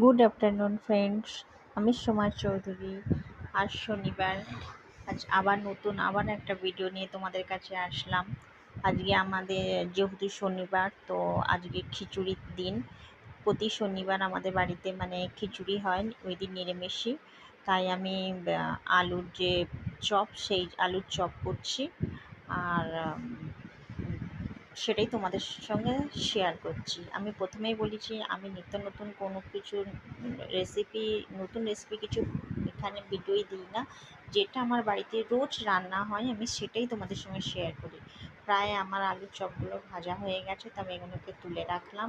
Good afternoon friends, আমি সোমা চৌধুরী। আজ শনিবার। আজ আবার একটা ভিডিও নিয়ে তোমাদের কাছে আসলাম। আজকে আমাদের যেহেতু শনিবার, তো আজকে খিচুড়ির দিন। প্রতি শনিবার আমাদের বাড়িতে খিচুড়ি হয়, ওই দিন নিরামিষই। তাই আমি আলুর যে চপ, সেই আলুর চপ করছি। আর সেটাই তোমাদের সঙ্গে শেয়ার করছি। আমি প্রথমেই বলেছি, আমি নিত্য নতুন কোনো কিছু নতুন রেসিপি কিছু এখানে ভিডিওই দিই না। যেটা আমার বাড়িতে রোজ রান্না হয়, আমি সেটাই তোমাদের সঙ্গে শেয়ার করি। প্রায় আমার আলুর চপগুলো ভাজা হয়ে গেছে, তবে এগুলোকে তুলে রাখলাম।